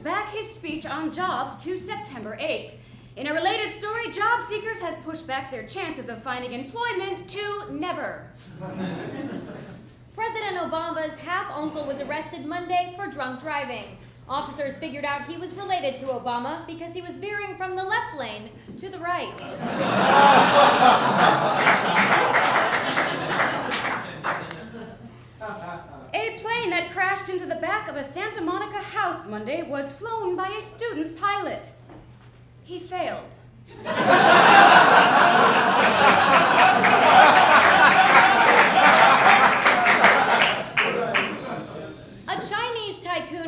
pushed back his speech on jobs to September 8th. In a related story, job seekers have pushed back their chances of finding employment to never. President Obama's half-uncle was arrested Monday for drunk driving. Officers figured out he was related to Obama because he was veering from the left lane to the right. A plane that crashed into the back of a Santa Monica house Monday was flown by a student pilot. He failed.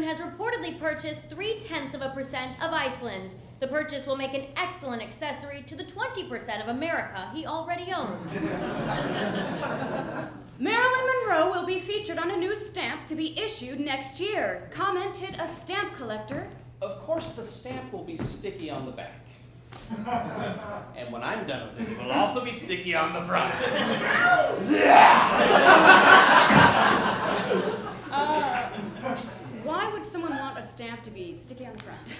Has reportedly purchased 0.3% of Iceland. The purchase will make an excellent accessory to the 20% of America he already owns. Marilyn Monroe will be featured on a new stamp to be issued next year, commented a stamp collector. Of course, the stamp will be sticky on the back. And when I'm done with it, it will also be sticky on the front. Why would someone want a stamp to be sticky on the front?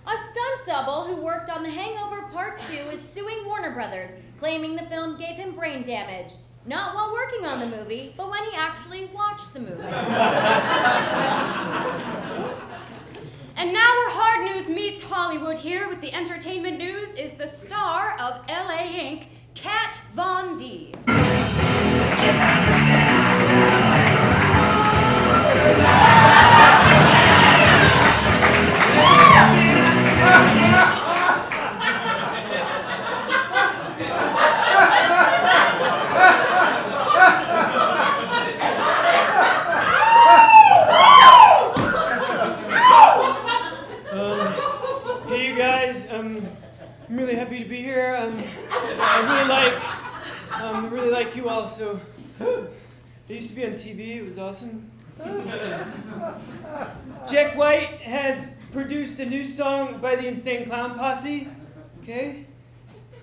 A stunt double who worked on The Hangover Part 2 is suing Warner Brothers, claiming the film gave him brain damage. Not while working on the movie, but when he actually watched the movie. And now where hard news meets Hollywood here with the entertainment news is the star of L.A. Inc., Kat Von D. I'm really happy to be here. I really like you all. So, I used to be on TV. It was awesome. Jack White has produced a new song by the Insane Clown Posse. Okay,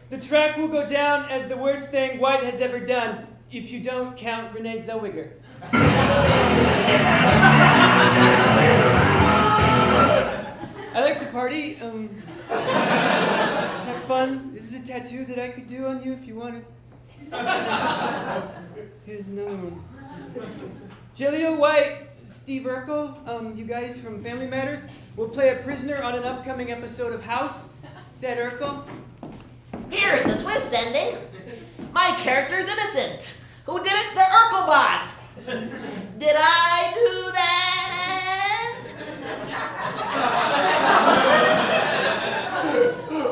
the track will go down as the worst thing White has ever done, if you don't count Renee Zellweger. I like to party. Have fun. This is a tattoo that I could do on you if you wanted. Here's another one. Jaleel White, Steve Urkel, you guys from Family Matters, will play a prisoner on an upcoming episode of House, said Urkel. Here's the twist ending. My character's innocent. Who did it? The Urkel bot. Did I do that?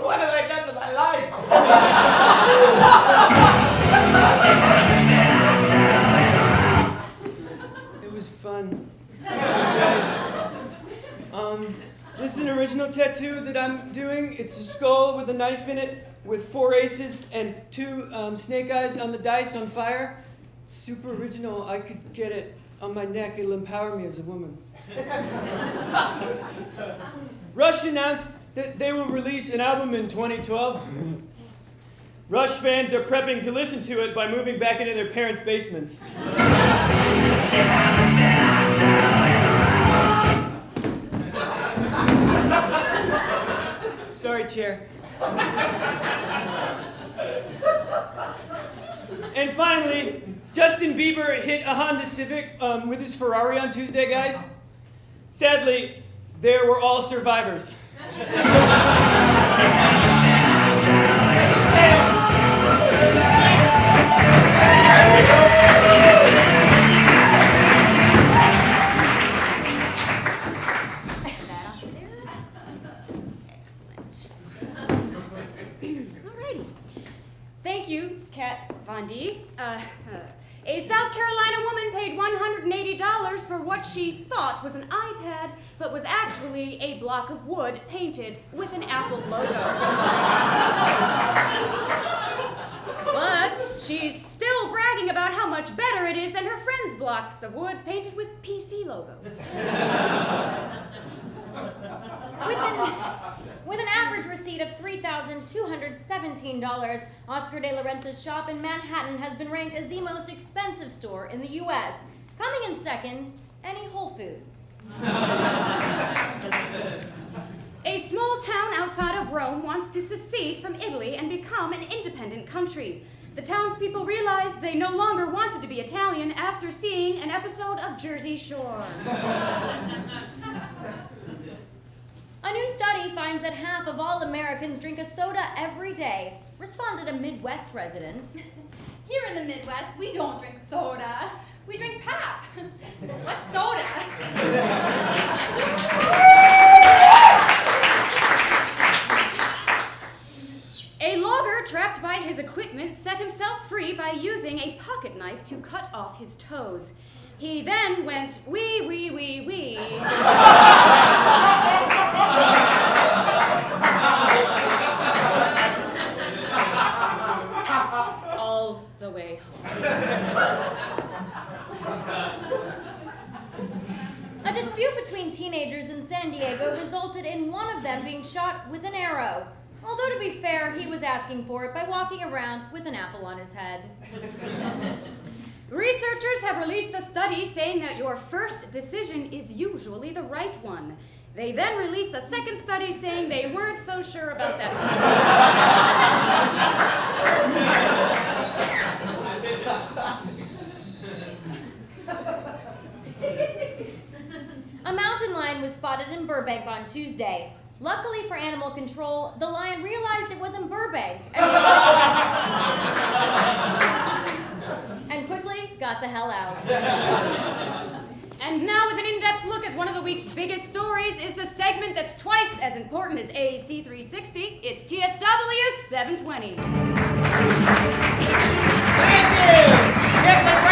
What have I done to my life? It was fun. This is an original tattoo that I'm doing. It's a skull with a knife in it with 4 aces and 2 snake eyes on the dice on fire. Super original. I could get it on my neck. It'll empower me as a woman. Rush announced that they will release an album in 2012. Rush fans are prepping to listen to it by moving back into their parents' basements. Sorry, chair. And finally, Justin Bieber hit a Honda Civic with his Ferrari on Tuesday, guys. Sadly, there were all survivors. Alrighty. Thank you, Kat Von D. A South Carolina woman paid $180 for what she thought was an iPad, but was actually a block of wood painted with an Apple logo. But she's still bragging about how much better it is than her friends' blocks of wood painted with PC logos. With an average receipt of $3,207 $17. Oscar de la Renta's shop in Manhattan has been ranked as the most expensive store in the U.S. Coming in second, any Whole Foods. A small town outside of Rome wants to secede from Italy and become an independent country. The townspeople realized they no longer wanted to be Italian after seeing an episode of Jersey Shore. A new study finds that half of all Americans drink a soda every day, responded a Midwest resident. Here in the Midwest, we don't drink soda. We drink pap. What's soda? A logger trapped by his equipment set himself free by using a pocket knife to cut off his toes. He then went wee, wee, wee, wee. All the way home. A dispute between teenagers in San Diego resulted in one of them being shot with an arrow. Although, to be fair, he was asking for it by walking around with an apple on his head. Researchers have released a study saying that your first decision is usually the right one. They then released a second study saying they weren't so sure about that. A mountain lion was spotted in Burbank on Tuesday. Luckily for animal control, the lion realized it was in Burbank and quickly got the hell out. And now with an in-depth look at one of the week's biggest stories is the segment that's twice as important as AAC 360. It's TSW 720.